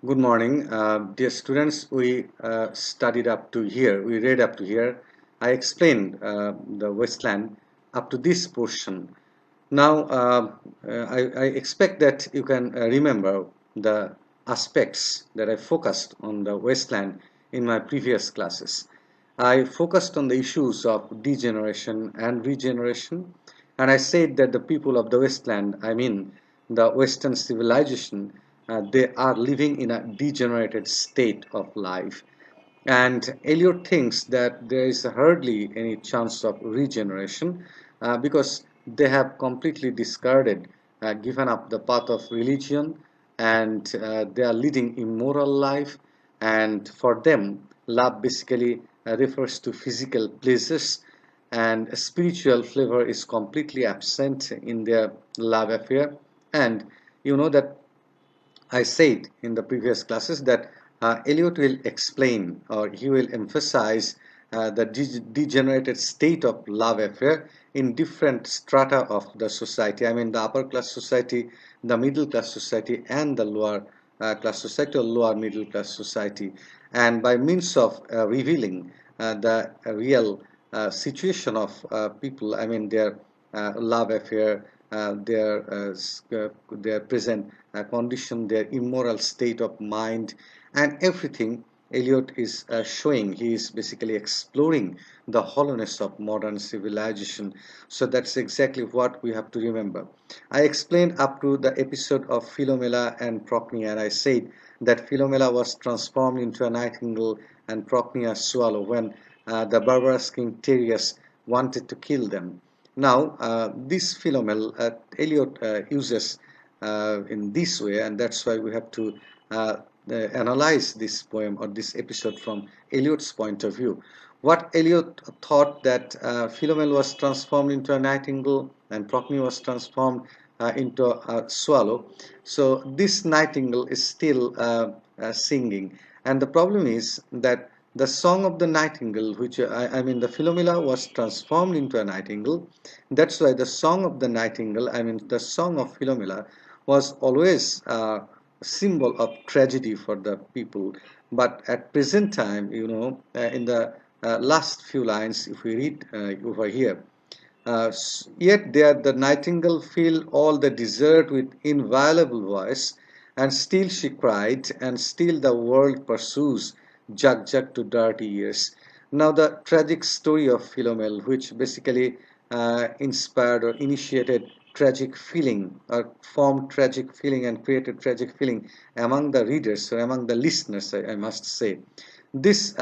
Good morning, dear students. We studied up to here. We read up to here. I explained the Westland up to this portion. Now, I expect that you can remember the aspects that I focused on the Westland in my previous classes. I focused on the issues of degeneration and regeneration, and I said that the people of the Westland, I mean the Western civilization, they are living in a degenerated state of life. And Eliot thinks that there is hardly any chance of regeneration because they have completely discarded, given up the path of religion, and they are leading immoral life. And for them, love basically refers to physical pleasures, and spiritual flavor is completely absent in their love affair. And you know that I said in the previous classes that Eliot will explain or he will emphasize the degenerated state of love affair in different strata of the society. I mean, the upper class society, the middle class society, and the lower class society or lower middle class society. And by means of revealing the real situation of people, I mean, their love affair, their present condition, their immoral state of mind, and everything Eliot is showing. He is basically exploring the hollowness of modern civilization. So that's exactly what we have to remember. I explained up to the episode of Philomela and Procnia, and I said that Philomela was transformed into a nightingale and Procnia a swallow when the barbarous king Tereus wanted to kill them. Now, this Philomel, Eliot uses in this way, and that's why we have to analyze this poem or this episode from Eliot's point of view. What Eliot thought that Philomel was transformed into a nightingale and Procne was transformed into a swallow. So this nightingale is still singing, and the problem is that the song of the nightingale, which I mean the Philomela was transformed into a nightingale. That's why the song of the nightingale, I mean the song of Philomela, was always a symbol of tragedy for the people. But at present time, in the last few lines, if we read over here, yet there the nightingale filled all the desert with inviolable voice, and still she cried, and still the world pursues Jug Jug to dirty ears. Now the tragic story of Philomel, which basically inspired or initiated tragic feeling or formed tragic feeling and created tragic feeling among the readers or among the listeners, I must say. This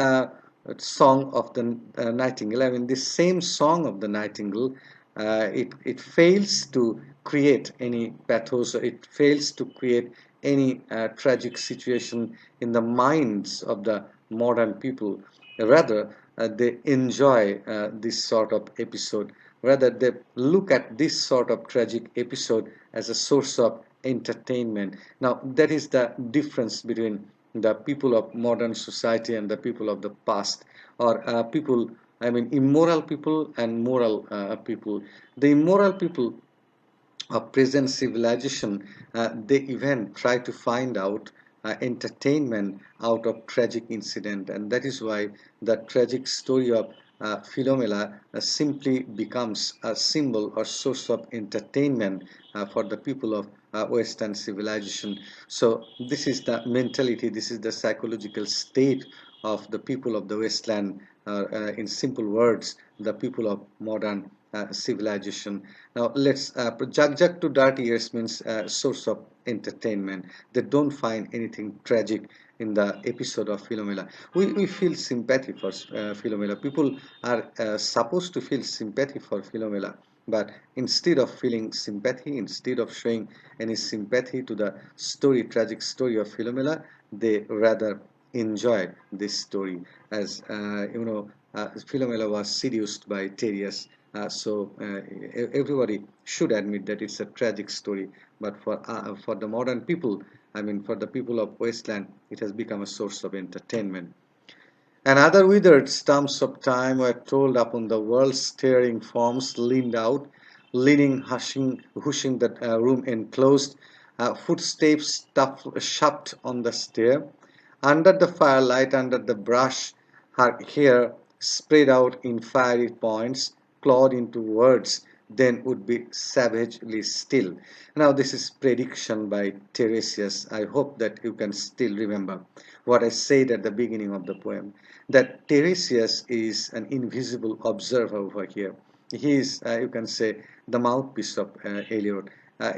song of the nightingale, I mean, this same song of the nightingale, it fails to create any pathos, or it fails to create any tragic situation in the minds of the modern people. Rather, they enjoy this sort of episode. Rather, they look at this sort of tragic episode as a source of entertainment. Now, that is the difference between the people of modern society and the people of the past, or people, I mean, immoral people and moral people. The immoral people of present civilization, they even try to find out entertainment out of tragic incident, and that is why the tragic story of Philomela simply becomes a symbol or source of entertainment for the people of Western civilization. So this is the mentality, this is the psychological state of the people of the Westland, in simple words, the people of modern civilization. Now let's Jug Jug to dirty ears means source of entertainment. They don't find anything tragic in the episode of Philomela. We feel sympathy for Philomela. People are supposed to feel sympathy for Philomela, but instead of feeling sympathy, instead of showing any sympathy to the story, tragic story of Philomela, they rather enjoy this story as Philomela was seduced by Tereus. Everybody should admit that it's a tragic story, but for the modern people, I mean for the people of Westland, it has become a source of entertainment. And other withered stumps of time were told upon the world's staring forms leaned out, leaning, hushing the room enclosed. footsteps shoved on the stair. Under the firelight, under the brush, her hair spread out in fiery points, clawed into words, then would be savagely still. Now, this is prediction by Tiresias. I hope that you can still remember what I said at the beginning of the poem, that Tiresias is an invisible observer over here. He is, you can say, the mouthpiece of Eliot.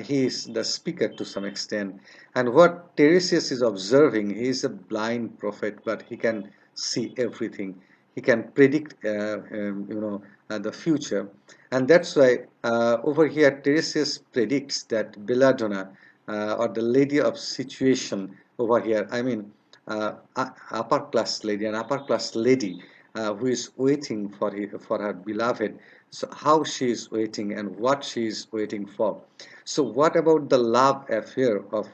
He is the speaker to some extent. And what Tiresias is observing, he is a blind prophet, but he can see everything. He can predict, the future. And that's why over here, Tiresias predicts that Belladonna, or the lady of situation over here, I mean, upper class lady, an upper class lady who is waiting for her beloved. So how she is waiting and what she is waiting for. So what about the love affair of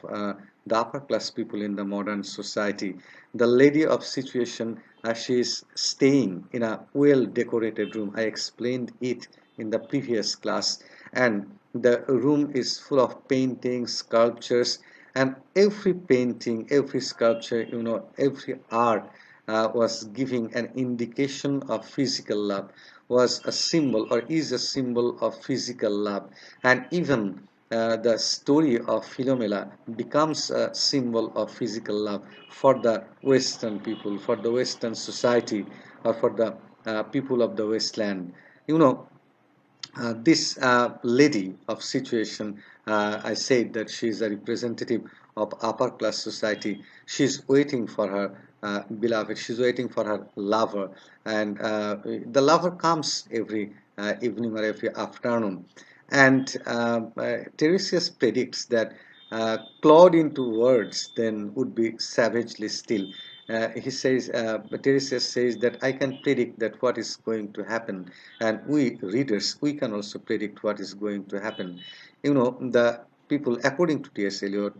the upper class people in the modern society? The lady of situation, she is staying in a well decorated room. I explained it in the previous class, and the room is full of paintings, sculptures, and every painting, every sculpture, every art was giving an indication of physical love, was a symbol or is a symbol of physical love. And even the story of Philomela becomes a symbol of physical love for the Western people, for the Western society, or for the people of the Westland. You know, this lady of situation, I said that she is a representative of upper class society. She's waiting for her beloved, she's waiting for her lover, and the lover comes every evening or every afternoon. And Tiresias predicts that clawed into words then would be savagely still. He says, Tiresias says that I can predict that what is going to happen, and we readers, we can also predict what is going to happen. The people, according to T.S. Eliot,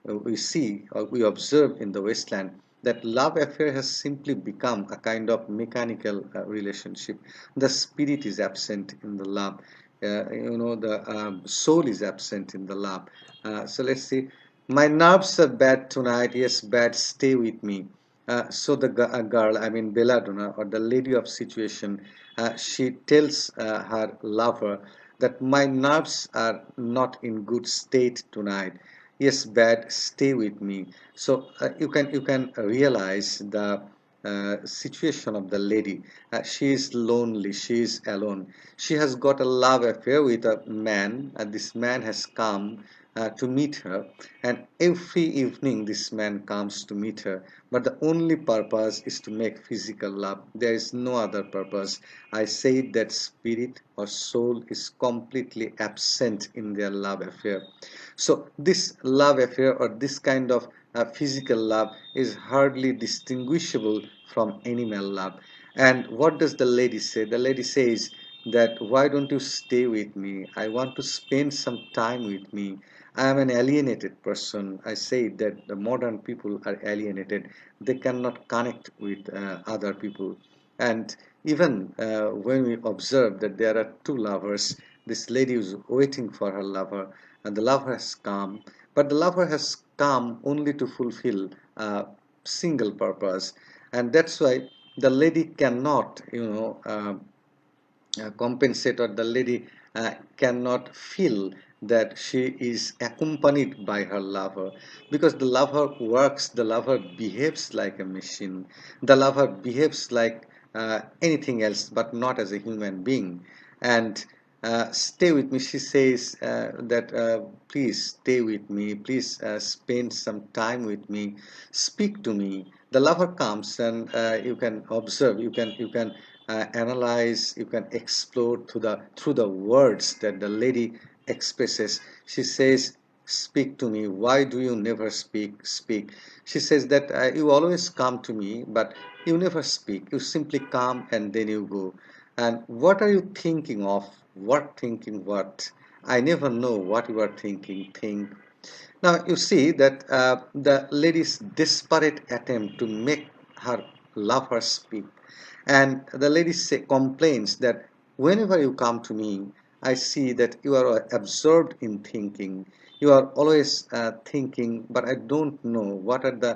we see or we observe in the Westland that love affair has simply become a kind of mechanical relationship. The spirit is absent in the love. The soul is absent in the love. So let's see. My nerves are bad tonight. Yes, bad. Stay with me. So the girl, I mean Belladonna, or the lady of situation, she tells her lover that my nerves are not in good state tonight. Yes, bad. Stay with me. So you can realize the situation of the lady. She is lonely. She is alone. She has got a love affair with a man, and this man has come to meet her, and every evening this man comes to meet her, but the only purpose is to make physical love. There is no other purpose. I say that spirit or soul is completely absent in their love affair. So this love affair or this kind of physical love is hardly distinguishable from animal love. And what does the lady say? The lady says that why don't you stay with me? I want to spend some time with me. I am an alienated person. I say that the modern people are alienated. They cannot connect with other people. And even when we observe that there are two lovers, this lady is waiting for her lover, and the lover has come, but the lover has come only to fulfill a single purpose, and that's why the lady cannot, compensate, or the lady cannot feel that she is accompanied by her lover, because the lover works, the lover behaves like a machine, the lover behaves like anything else but not as a human being. And stay with me, she says that please stay with me, please spend some time with me, speak to me. The lover comes, and you can observe, you can analyze, you can explore through the words that the lady expresses. She says, speak to me. Why do you never speak? She says that you always come to me, but you never speak. You simply come and then you go. And what are you thinking of? What thinking what? I never know what you are thinking. Think. Now you see that the lady's desperate attempt to make her lover speak, and the lady complains that whenever you come to me, I see that you are absorbed in thinking. You are always thinking, but I don't know what are the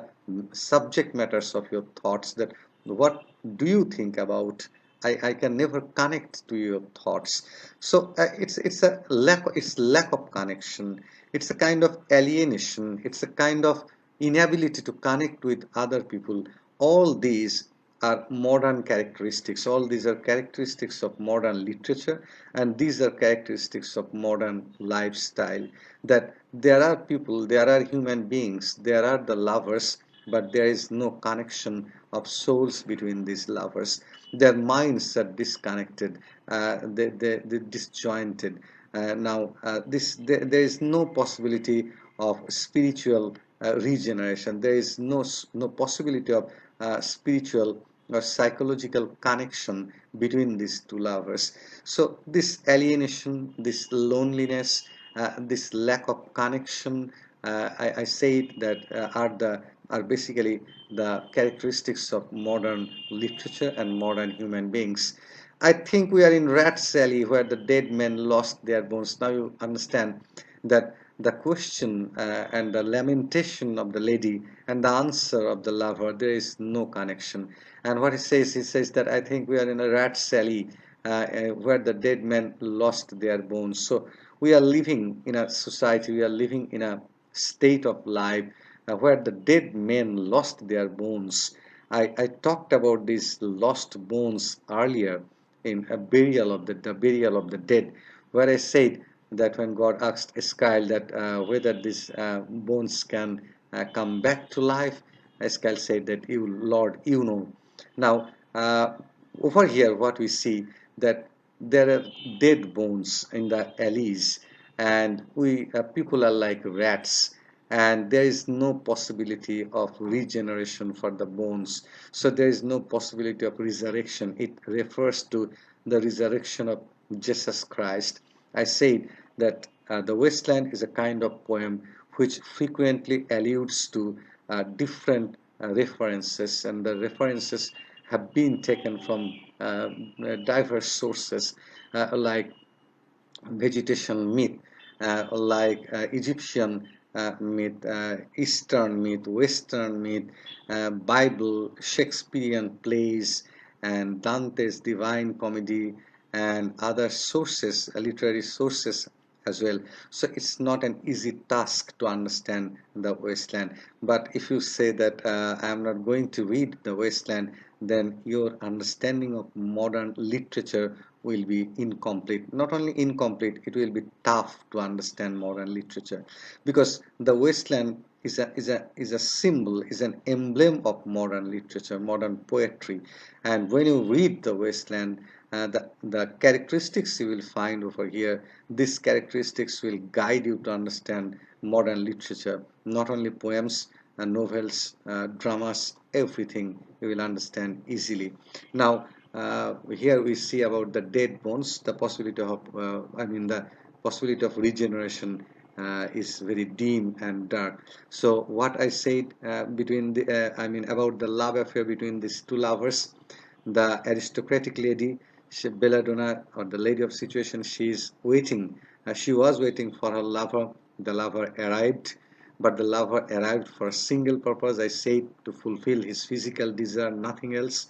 subject matters of your thoughts. That what do you think about? I can never connect to your thoughts. So it's a lack of connection. It's a kind of alienation. It's a kind of inability to connect with other people. All these are modern characteristics. All these are characteristics of modern literature, and these are characteristics of modern lifestyle. That there are people, there are human beings, there are the lovers, but there is no connection of souls between these lovers. Their minds are disconnected, they're disjointed. There is no possibility of spiritual regeneration. There is no possibility of spiritual or psychological connection between these two lovers. So this alienation, this loneliness, this lack of connection, I say it that are basically the characteristics of modern literature and modern human beings. I think we are in Rat's Alley where the dead men lost their bones. Now you understand that the question and the lamentation of the lady and the answer of the lover, there is no connection. And what he says that I think we are in a Rat's Alley where the dead men lost their bones. So we are living in a society, we are living in a state of life where the dead men lost their bones. I talked about these lost bones earlier in a burial of the burial of the dead, where I said that when God asked Eskild that whether these bones can come back to life, Eskild said that you, Lord, you know. Now, over here, what we see that there are dead bones in the alleys, and we people are like rats, and there is no possibility of regeneration for the bones. So there is no possibility of resurrection. It refers to the resurrection of Jesus Christ. I said that the Wasteland is a kind of poem which frequently alludes to different references, and the references have been taken from diverse sources like vegetation myth, like Egyptian myth, Eastern myth, Western myth, Bible, Shakespearean plays, and Dante's Divine Comedy, and other sources, literary sources as well. So it's not an easy task to understand the Wasteland. But if you say that I am not going to read the Wasteland, then your understanding of modern literature will be incomplete. Not only incomplete, it will be tough to understand modern literature, because the Wasteland is a symbol, is an emblem of modern literature, modern poetry. And when you read the Wasteland, the characteristics you will find over here, these characteristics will guide you to understand modern literature, not only poems, novels, dramas, everything you will understand easily. Now, here we see about the dead bones, the possibility of, the possibility of regeneration is very dim and dark. So what I said about the love affair between these two lovers, the aristocratic lady, Belladonna, or the lady of situation, she is waiting. She was waiting for her lover. The lover arrived, but the lover arrived for a single purpose. I said, to fulfill his physical desire, nothing else.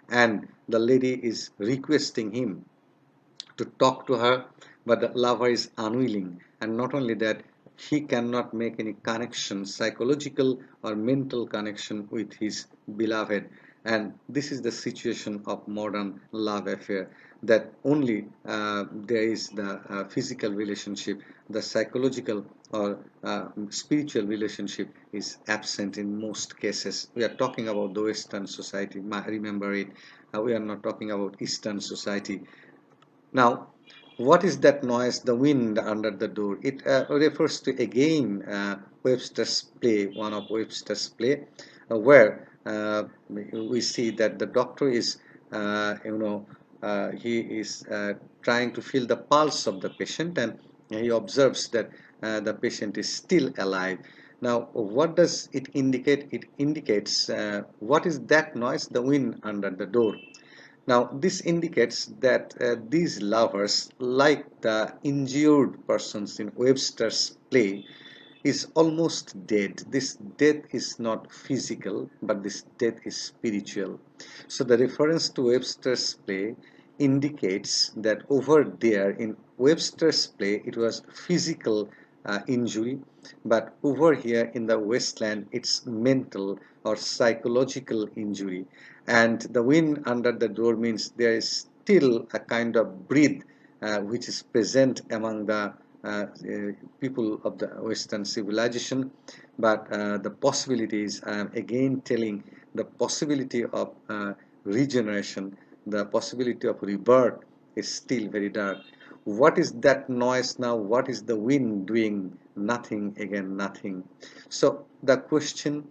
And the lady is requesting him to talk to her, but the lover is unwilling. And not only that, he cannot make any connection, psychological or mental connection, with his beloved. And this is the situation of modern love affair, that only there is the physical relationship, the psychological or spiritual relationship is absent in most cases. We are talking about the Western society, remember it. We are not talking about Eastern society. Now, what is that noise, the wind under the door? It refers to again Webster's play, one of Webster's play, where we see that the doctor is, he is trying to feel the pulse of the patient, and he observes that the patient is still alive. Now, what does it indicate? It indicates what is that noise? The wind under the door. Now, this indicates that these lovers, like the injured persons in Webster's play, is almost dead. This death is not physical, but this death is spiritual. So the reference to Webster's play indicates that over there in Webster's play it was physical injury, but over here in the Westland it's mental or psychological injury. And the wind under the door means there is still a kind of breath which is present among the people of the Western civilization, but the possibilities, I am again telling, the possibility of regeneration, the possibility of rebirth is still very dark. What is that noise now? What is the wind doing? Nothing, again, nothing. So the question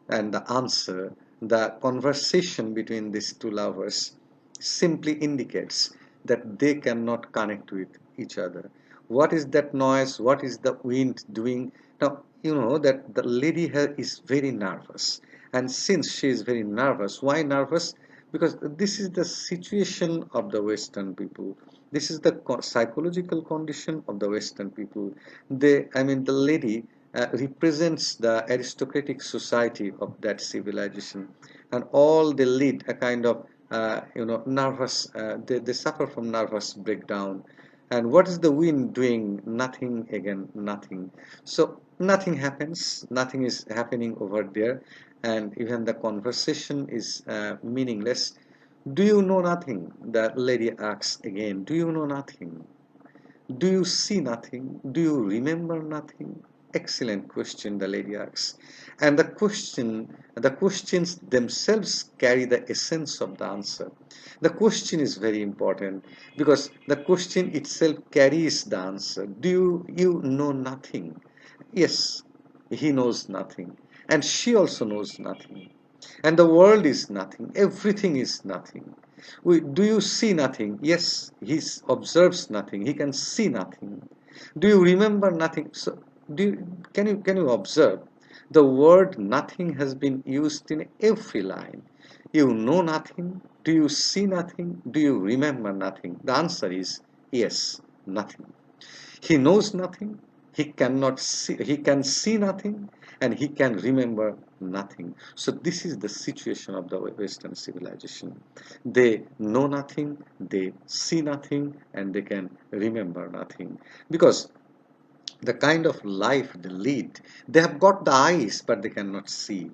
and the answer, the conversation between these two lovers simply indicates that they cannot connect with each other. What is that noise? What is the wind doing? Now, you know that the lady is very nervous. And since she is very nervous, why nervous? Because this is the situation of the Western people. This is the psychological condition of the Western people. The lady represents the aristocratic society of that civilization, and all they lead a kind of nervous. They suffer from nervous breakdown. And what is the wind doing? Nothing, again, nothing. So nothing happens. Nothing is happening over there, and even the conversation is meaningless. Do you know nothing? The lady asks again. Do you know nothing? Do you see nothing? Do you remember nothing? Excellent question, the lady asks. And the questions themselves carry the essence of the answer. The question is very important because the question itself carries the answer. Do you know nothing? Yes, he knows nothing. And she also knows nothing. And the world is nothing. Everything is nothing. Do you see nothing? Yes, he observes nothing. He can see nothing. Do you remember nothing? So, can you observe? The word nothing has been used in every line. You know nothing. Do you see nothing? Do you remember nothing? The answer is yes, nothing. He knows nothing, he can see nothing, and he can remember nothing. So this is the situation of the Western civilization. They know nothing, they see nothing, and they can remember nothing. Because the kind of life they lead, they have got the eyes, but they cannot see.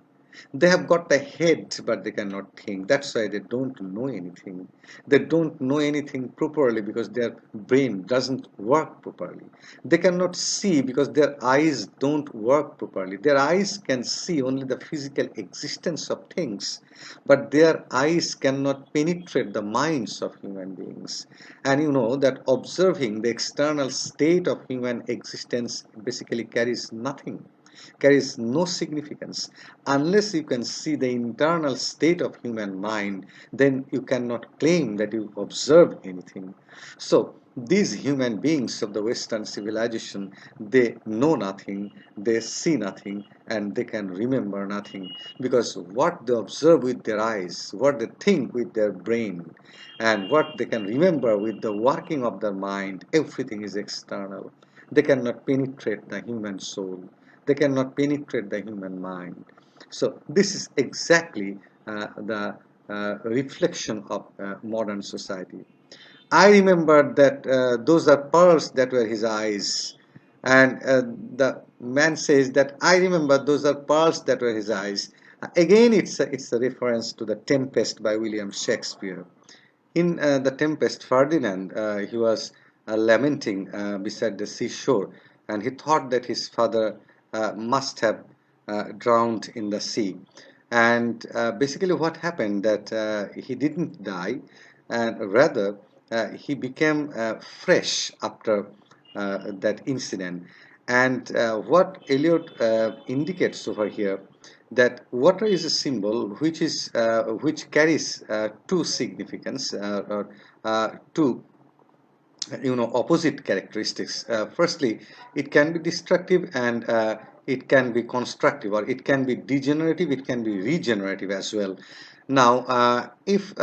They have got a head, but they cannot think. That's why they don't know anything. They don't know anything properly because their brain doesn't work properly. They cannot see because their eyes don't work properly. Their eyes can see only the physical existence of things, but their eyes cannot penetrate the minds of human beings. And you know that observing the external state of human existence basically carries no significance. Unless you can see the internal state of human mind, then you cannot claim that you observe anything. So these human beings of the Western civilization, they know nothing, they see nothing, and they can remember nothing, because what they observe with their eyes, what they think with their brain, and what they can remember with the working of their mind, everything is external. They cannot penetrate the human soul. They cannot penetrate the human mind. So this is exactly the reflection of modern society. I remember that those are pearls that were his eyes. And the man says that I remember those are pearls that were his eyes. Again, it's a reference to the Tempest by William Shakespeare. In the Tempest, Ferdinand, he was lamenting beside the seashore, and he thought that his father must have drowned in the sea. And basically, what happened that he didn't die, and rather he became fresh after that incident. And what Eliot indicates over here, that water is a symbol which carries two significance, or two opposite characteristics. Firstly, it can be destructive, and it can be constructive, or it can be degenerative, it can be regenerative as well. Now if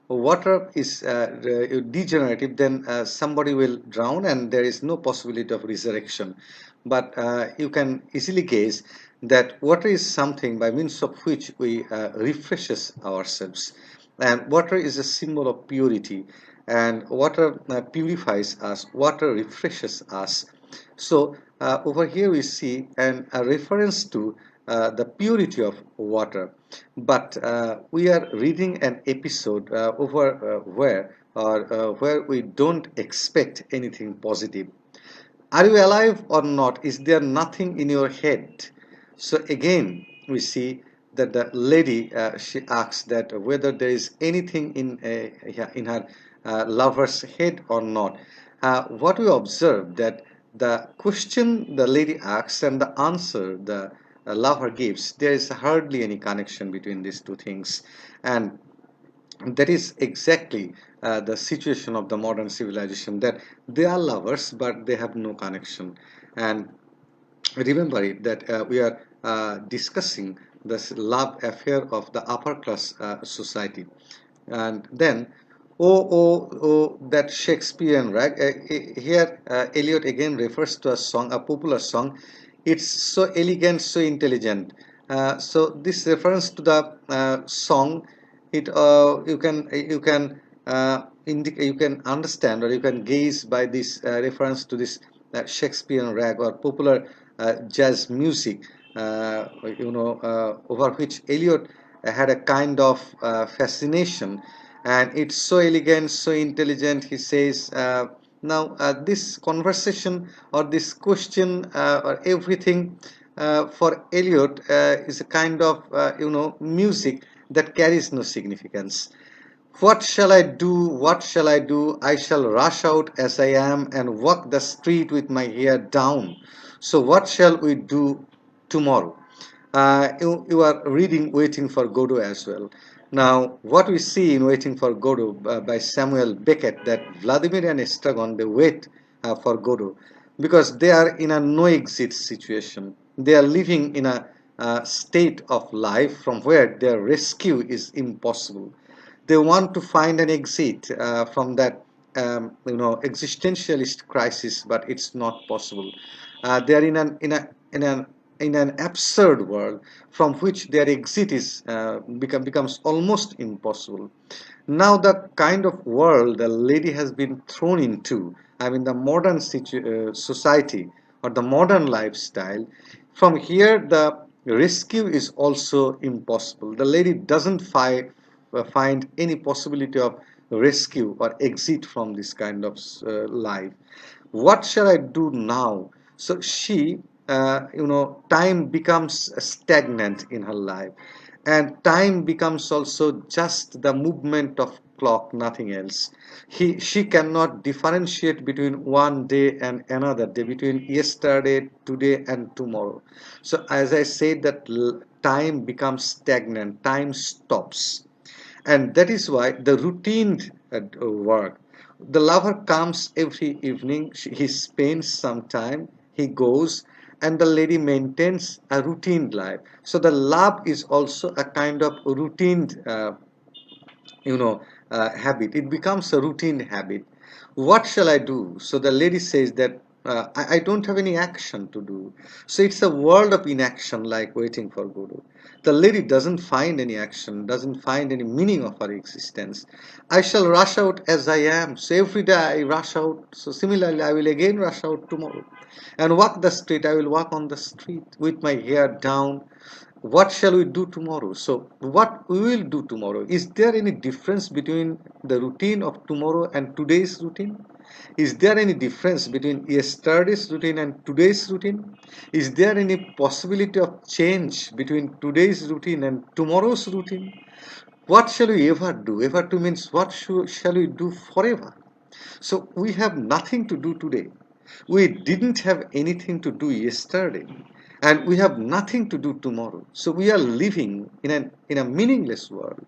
water is degenerative, then somebody will drown and there is no possibility of resurrection. But you can easily guess that water is something by means of which we refreshes ourselves, and water is a symbol of purity, and water purifies us, water refreshes us. So over here we see a reference to the purity of water. But we are reading an episode where we don't expect anything positive. Are you alive or not? Is there nothing in your head? So again, we see that the lady she asks that whether there is anything yeah, in her lover's head or not. What we observe that the question the lady asks and the answer the lover gives, there is hardly any connection between these two things, and that is exactly the situation of the modern civilization, that they are lovers but they have no connection. And remember it that we are discussing this love affair of the upper class society. And then that Shakespearean rag, here Eliot again refers to a song, a popular song. It's so elegant, so intelligent. So this reference to the song, it you can understand, or you can gaze by this reference to this Shakespearean rag or popular jazz music, over which Eliot had a kind of fascination. And it's so elegant, so intelligent, he says. Now this conversation or this question or everything for Eliot is a kind of music that carries no significance. What shall I do? What shall I do? I shall rush out as I am and walk the street with my hair down. So, what shall we do tomorrow? You are reading Waiting for Godot as well. Now, what we see in Waiting for Godot by Samuel Beckett, that Vladimir and Estragon, they wait for Godot because they are in a no exit situation. They are living in a state of life from where their rescue is impossible. They want to find an exit from that existentialist crisis, but it's not possible. They are in an absurd world from which their exit is becomes almost impossible. Now the kind of world the lady has been thrown into, I mean the modern society or the modern lifestyle, from here the rescue is also impossible. The lady doesn't find any possibility of rescue or exit from this kind of life. What shall I do now? So she, time becomes stagnant in her life, and time becomes also just the movement of clock, nothing else. She cannot differentiate between one day and another day, between yesterday, today, and tomorrow. So as I said, that time becomes stagnant, time stops, and that is why the routine work. The lover comes every evening, he spends some time, he goes, and the lady maintains a routine life. So the love is also a kind of routine habit. It becomes a routine habit. What shall I do? So the lady says that I don't have any action to do. So it's a world of inaction, like Waiting for Godot. The lady doesn't find any action, doesn't find any meaning of her existence. I shall rush out as I am. So every day I rush out. So similarly, I will again rush out tomorrow and walk the street. I will walk on the street with my hair down. What shall we do tomorrow? So what we will do tomorrow, is there any difference between the routine of tomorrow and today's routine? Is there any difference between yesterday's routine and today's routine? Is there any possibility of change between today's routine and tomorrow's routine? What shall we ever do? Ever to means what shall we do forever? So we have nothing to do today. We didn't have anything to do yesterday, and we have nothing to do tomorrow. So we are living in a meaningless world.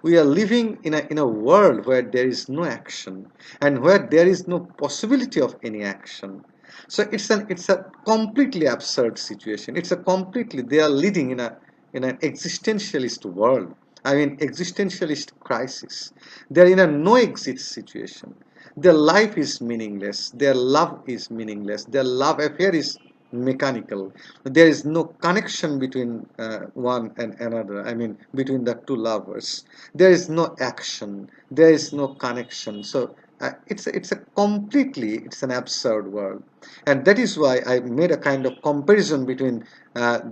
We are living in a world where there is no action and where there is no possibility of any action. So it's a completely absurd situation. It's a completely, they are living in an existentialist world. I mean, existentialist crisis. They're in a no-exit situation. Their life is meaningless. Their love is meaningless. Their love affair is mechanical. There is no connection between one and another. I mean, between the two lovers. There is no action. There is no connection. So it's an absurd world, and that is why I made a kind of comparison between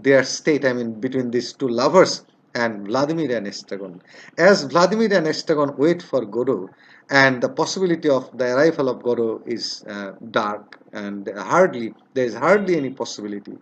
their state. I mean, between these two lovers and Vladimir and Estragon. As Vladimir and Estragon wait for Godot, and the possibility of the arrival of Godot is dark, and there is hardly any possibility.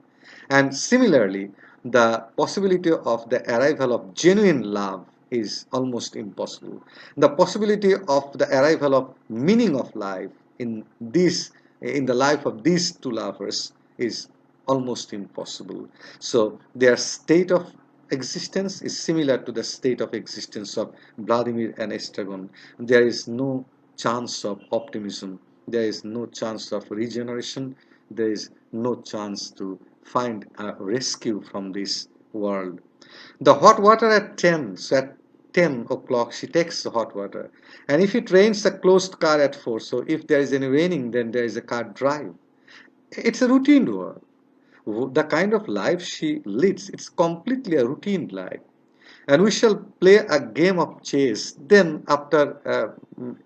And similarly, the possibility of the arrival of genuine love is almost impossible. The possibility of the arrival of meaning of life in the life of these two lovers is almost impossible. So their state of existence is similar to the state of existence of Vladimir and Estragon. There is no chance of optimism. There is no chance of regeneration. There is no chance to find a rescue from this world. The hot water at 10, so at 10 o'clock she takes the hot water. And if it rains, a closed car at 4. So if there is any raining, then there is a car drive. It's a routine world. The kind of life she leads, it's completely a routine life. And we shall play a game of chess. Then after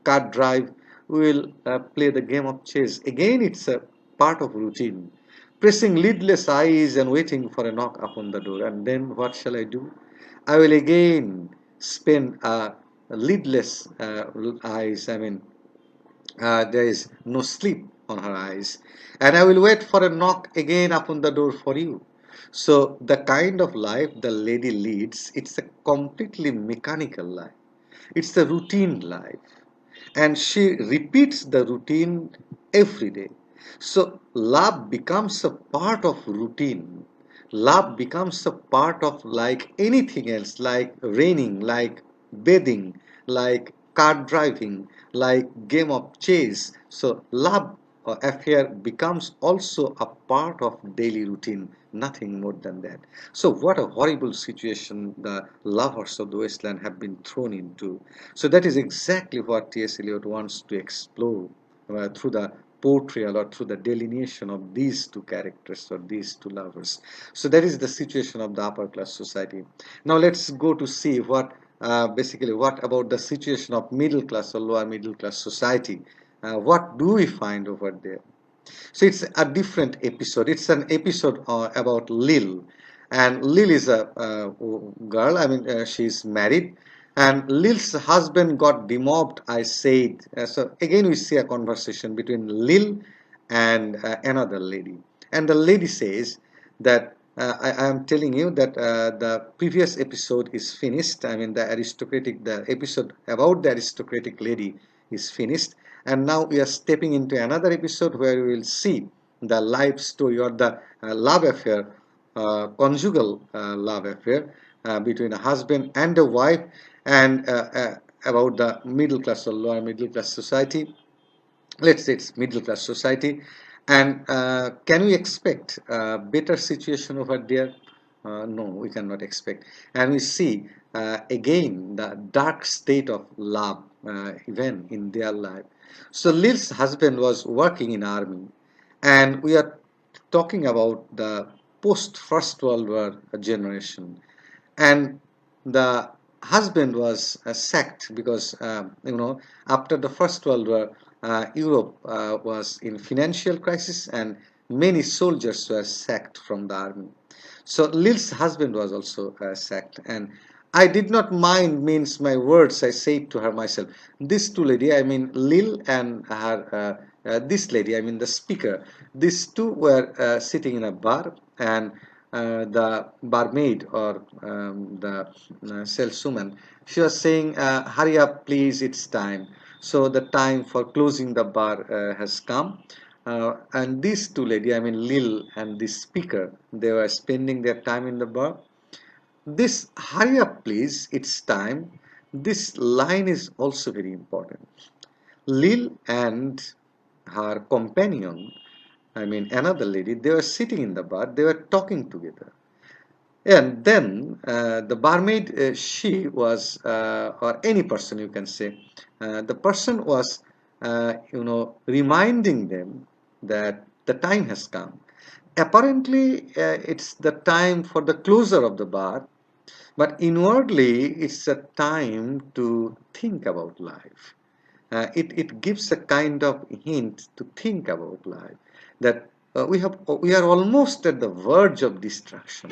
card drive, we will play the game of chess. Again, it's a part of routine. Pressing lidless eyes and waiting for a knock upon the door. And then what shall I do? I will again spend lidless eyes. I mean, there is no sleep on her eyes. And I will wait for a knock again upon the door for you. So the kind of life the lady leads, it's a completely mechanical life. It's a routine life. And she repeats the routine every day. So love becomes a part of routine. Love becomes a part of like anything else, like raining, like bathing, like car driving, like game of chess. So love or affair becomes also a part of daily routine, nothing more than that. So what a horrible situation the lovers of the Wasteland have been thrown into. So that is exactly what T.S. Eliot wants to explore through the portrayal or through the delineation of these two characters or these two lovers. So that is the situation of the upper class society. Now let's go to see basically what about the situation of middle class or lower middle class society. What do we find over there? So it's a different episode. It's an episode about Lil, and Lil is a girl. I mean, she's married, and Lil's husband got demobbed. I said so. Again, we see a conversation between Lil and another lady, and the lady says that. I am telling you that the previous episode is finished. I mean, the episode about the aristocratic lady is finished, and now we are stepping into another episode where we will see the life story or the love affair, conjugal love affair between a husband and a wife, and about the middle class or lower middle class society. Let's say it's middle class society. And can we expect a better situation over there? No, we cannot expect. And we see again the dark state of love even in their life. So Lil's husband was working in army, and we are talking about the post First World War generation. And the husband was sacked because after the First World War, Europe was in financial crisis, and many soldiers were sacked from the army. So Lil's husband was also sacked, and I did not mind means my words. I said to her myself, this two lady, I mean Lil and her this lady, I mean the speaker, these two were sitting in a bar, and the barmaid or the saleswoman, she was saying, hurry up please, it's time. So the time for closing the bar has come. And these two lady, I mean Lil and this speaker, they were spending their time in the bar. This hurry up please, it's time, this line is also very important. Lil and her companion, I mean another lady, they were sitting in the bar, they were talking together. And then the barmaid, she was, or any person you can say, the person was, reminding them that the time has come. Apparently, it's the time for the closure of the bar, but inwardly, it's a time to think about life. It gives a kind of hint to think about life, that we are almost at the verge of destruction.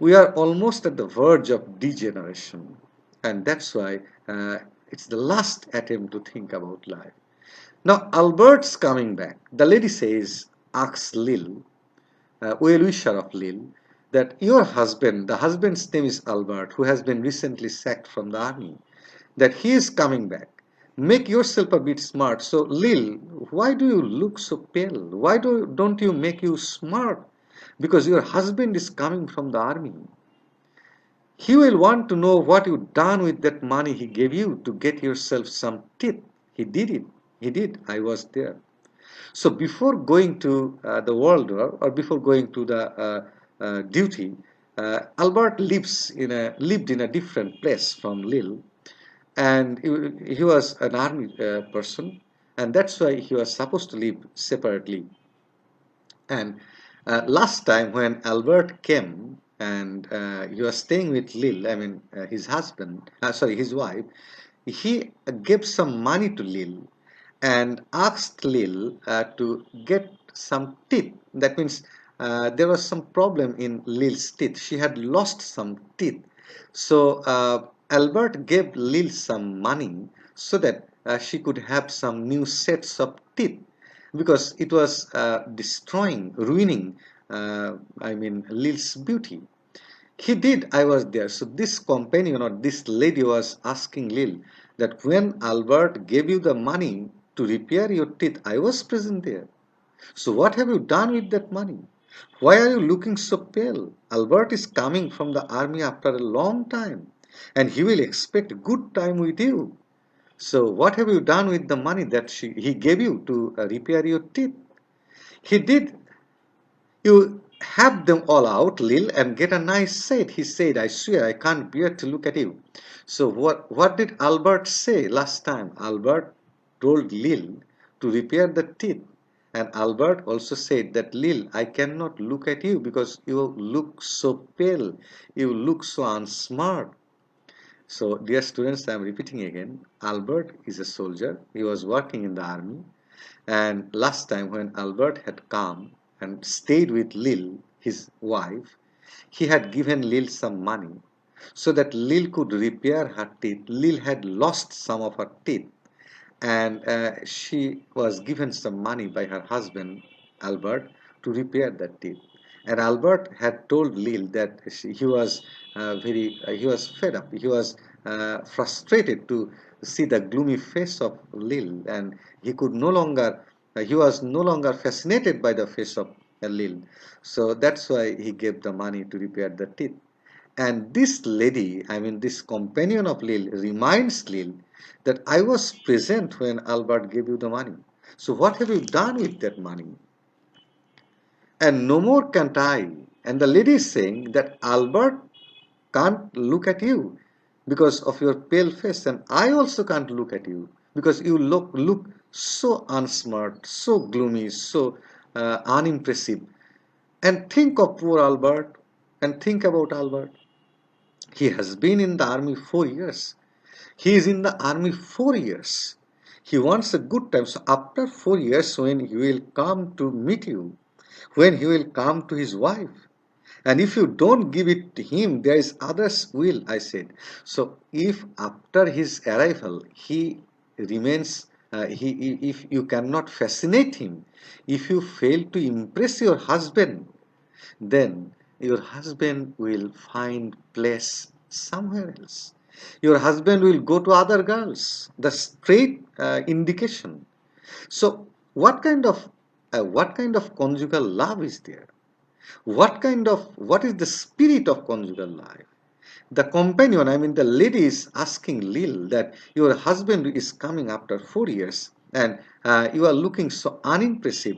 We are almost at the verge of degeneration, and that's why it's the last attempt to think about life. Now Albert's coming back. The lady says, asks Lil, well-wisher of Lil, that your husband, the husband's name is Albert, who has been recently sacked from the army, that he is coming back. Make yourself a bit smart. So Lil, why do you look so pale? Why don't you make you smart? Because your husband is coming from the army. He will want to know what you done with that money he gave you to get yourself some teeth. He did it. He did. I was there. So before going to the world war, or before going to the duty, Albert lived in a different place from Lille, and he was an army person, and that's why he was supposed to live separately. And last time when Albert came and he was staying with Lil, I mean his husband, sorry, his wife, he gave some money to Lil and asked Lil to get some teeth. That means there was some problem in Lil's teeth. She had lost some teeth. So Albert gave Lil some money so that she could have some new sets of teeth, because it was destroying, ruining, Lil's beauty. He did, I was there. So this companion or this lady was asking Lil that when Albert gave you the money to repair your teeth, I was present there. So what have you done with that money? Why are you looking so pale? Albert is coming from the army after a long time, and he will expect a good time with you. So what have you done with the money that he gave you to repair your teeth? He did. You have them all out, Lil, and get a nice set. He said, I swear I can't bear to look at you. So what did Albert say last time? Albert told Lil to repair the teeth. And Albert also said that, Lil, I cannot look at you because you look so pale. You look so unsmart. So, dear students, I am repeating again. Albert is a soldier. He was working in the army. And last time when Albert had come and stayed with Lil, his wife, he had given Lil some money so that Lil could repair her teeth. Lil had lost some of her teeth, and she was given some money by her husband Albert to repair that teeth. And Albert had told Lil that he was fed up. He was frustrated to see the gloomy face of Lil, and he was no longer fascinated by the face of Lil. So that's why he gave the money to repair the teeth. And this lady, this companion of Lil, reminds Lil that I was present when Albert gave you the money. So what have you done with that money? And no more can't I. And the lady is saying that Albert can't look at you because of your pale face, and I also can't look at you because you look so unsmart, so gloomy, so unimpressive. And think of poor Albert, and think about Albert. He has been in the army 4 years. He is in the army 4 years. He wants a good time. So after 4 years, when he will come to meet you, when he will come to his wife, and if you don't give it to him, there is others will, I said. So if after his arrival he remains, if you cannot fascinate him, if you fail to impress your husband, then your husband will find place somewhere else. Your husband will go to other girls. The straight indication. So what kind of conjugal love is there? What is the spirit of conjugal life? The companion, the lady is asking Lil that your husband is coming after 4 years, and you are looking so unimpressive.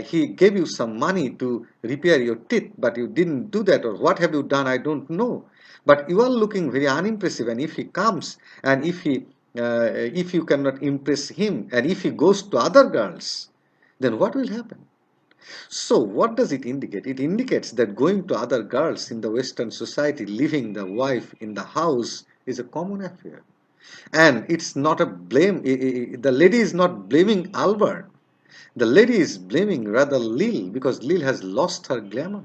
he gave you some money to repair your teeth, but you didn't do that, or what have you done, I don't know. But you are looking very unimpressive, and if he comes, and if you cannot impress him, and if he goes to other girls, then what will happen? So what does it indicate? It indicates that going to other girls in the Western society, leaving the wife in the house, is a common affair. And it's not a blame. The lady is not blaming Albert. The lady is blaming rather Lil, because Lil has lost her glamour.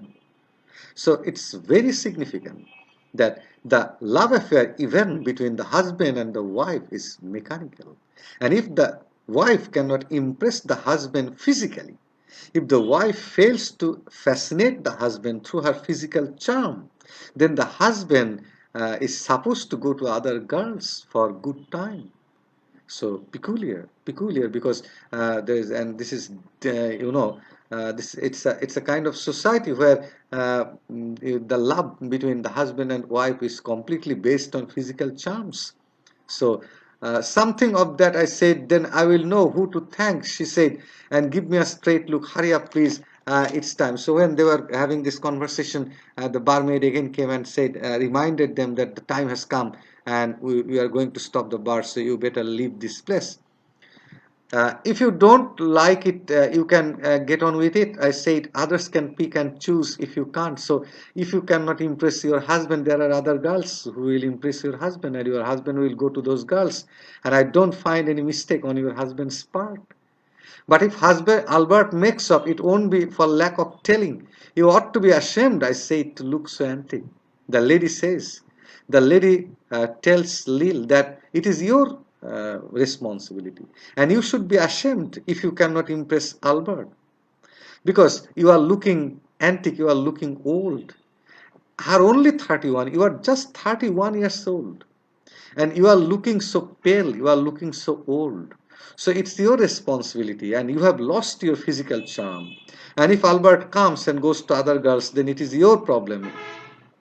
So it's very significant that the love affair, even between the husband and the wife, is mechanical. And if the wife cannot impress the husband physically, if the wife fails to fascinate the husband through her physical charm, then the husband is supposed to go to other girls for good time. So peculiar, because there is, and this is, this it's a kind of society where the love between the husband and wife is completely based on physical charms. So something of that I said, then I will know who to thank, she said, and give me a straight look. Hurry up, please. It's time. So when they were having this conversation, the barmaid again came and said, reminded them that the time has come and we are going to stop the bar, so you better leave this place. If you don't like it, you can get on with it. I said others can pick and choose if you can't. So if you cannot impress your husband, there are other girls who will impress your husband, and your husband will go to those girls. And I don't find any mistake on your husband's part. But if husband Albert makes up, it won't be for lack of telling. You ought to be ashamed, I say, to look so antic. The lady says, the lady tells Lil that it is your responsibility, and you should be ashamed if you cannot impress Albert, because you are looking antique, you are looking old. Her only 31, you are just 31 years old, and you are looking so pale, you are looking so old. So it's your responsibility, and you have lost your physical charm. And if Albert comes and goes to other girls, then it is your problem,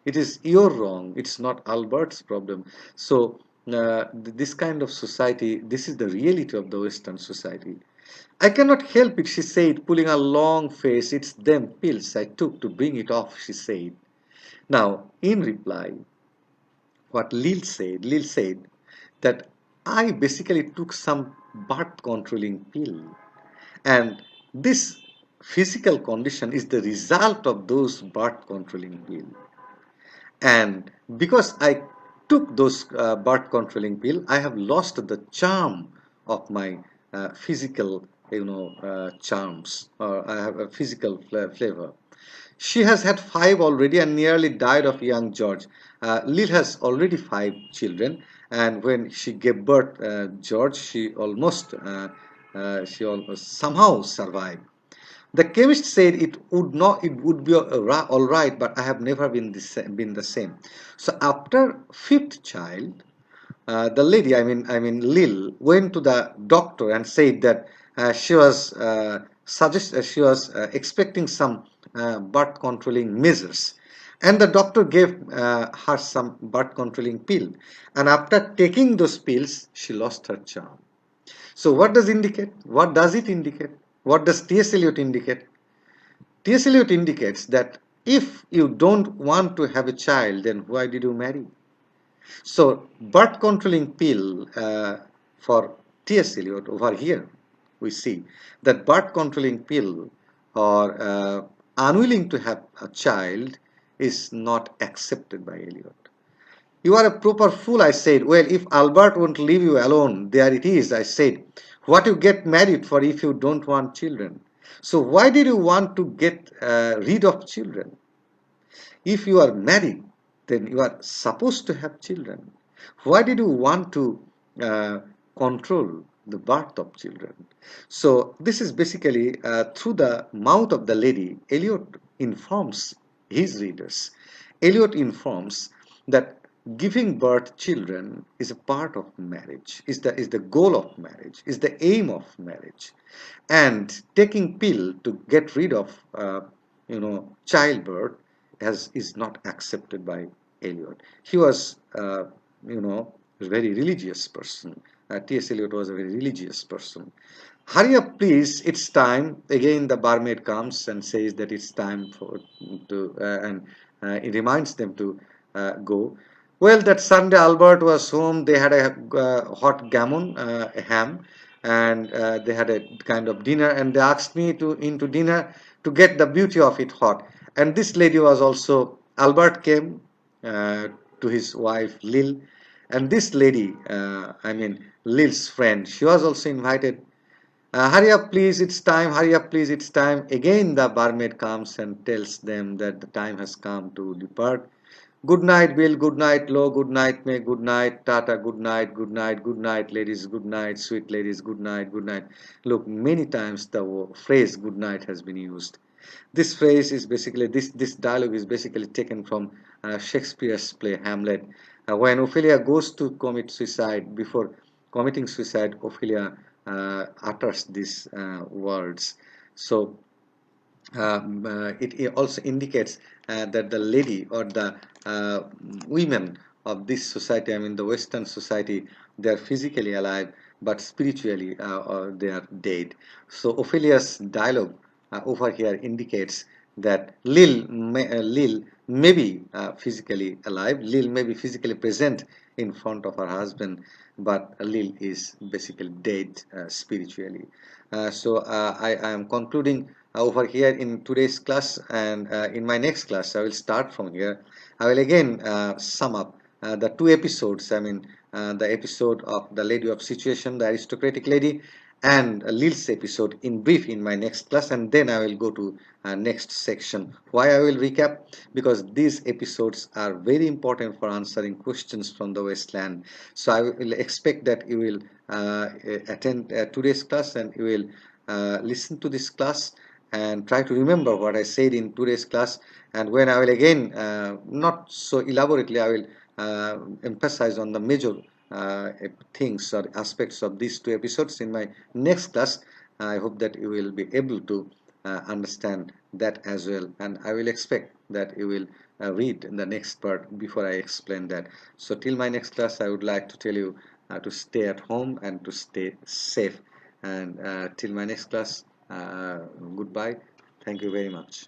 it is your wrong, it's not Albert's problem. So this kind of society, this is the reality of the Western society. I cannot help it, she said, pulling a long face. It's them pills I took to bring it off, she said. Now in reply, what Lil said that I basically took some birth controlling pill, and this physical condition is the result of those birth controlling pill. And because I took those birth controlling pill, I have lost the charm of my physical, charms, or I have a physical flavor. She has had 5 already and nearly died of young George. Lil has already 5 children, and when she gave birth, George, she almost somehow survived. The chemist said it would be all right, but I have never been the same. So after 5th child, the lady, Lil, went to the doctor and said that she was expecting some birth controlling measures, and the doctor gave her some birth controlling pill, and after taking those pills, she lost her charm. So what does indicate? What does it indicate? What does T.S. Eliot indicate? T.S. Eliot indicates that if you don't want to have a child, then why did you marry? So, birth controlling pill for T.S. Eliot over here, we see that birth controlling pill or unwilling to have a child is not accepted by Eliot. You are a proper fool, I said. Well, if Albert won't leave you alone, there it is, I said. What you get married for if you don't want children? So why did you want to get rid of children? If you are married, then you are supposed to have children. Why did you want to uh, control the birth of children? So this is basically through the mouth of the lady, Eliot informs his readers. Eliot informs that giving birth children is a part of marriage, is the goal of marriage, is the aim of marriage, and taking pill to get rid of childbirth is not accepted by Eliot. He was a very religious person. T.S. Eliot was a very religious person. Hurry up, please, it's time. Again, the barmaid comes and says that it's time for and it reminds them to go. Well, that Sunday Albert was home. They had a hot gammon, a ham, and they had a kind of dinner. And they asked me to into dinner to get the beauty of it hot. And this lady was also Albert came to his wife Lil, and this lady, I mean Lil's friend, she was also invited. Hurry up, please, it's time. Hurry up, please, it's time. Again, the barmaid comes and tells them that the time has come to depart. Good night, Bill. Good night, Lo. Good night, May. Good night, Tata. Good night, good night, good night, ladies. Good night, sweet ladies. Good night, good night. Look, many times the phrase good night has been used. This phrase is basically, this dialogue is basically taken from Shakespeare's play Hamlet. When Ophelia goes to commit suicide, before committing suicide, Ophelia utters these words. So it also indicates that the lady or the uh, women of this society, I mean the Western society, they are physically alive, but spiritually or they are dead. So Ophelia's dialogue over here indicates that Lil may be physically alive, Lil may be physically present in front of her husband, but Lil is basically dead spiritually. I am concluding over here in today's class, and in my next class I will start from here. I will again sum up the two episodes, I mean the episode of the Lady of Situation, the aristocratic lady, and Lil's episode in brief in my next class, and then I will go to next section. Why I will recap? Because these episodes are very important for answering questions from the Westland. So I will expect that you will attend today's class, and you will listen to this class and try to remember what I said in today's class. And when I will again, not so elaborately, I will emphasize on the major things or aspects of these two episodes in my next class. I hope that you will be able to understand that as well, and I will expect that you will read the next part before I explain that. So till my next class, I would like to tell you to stay at home and to stay safe. And till my next class, goodbye. Thank you very much.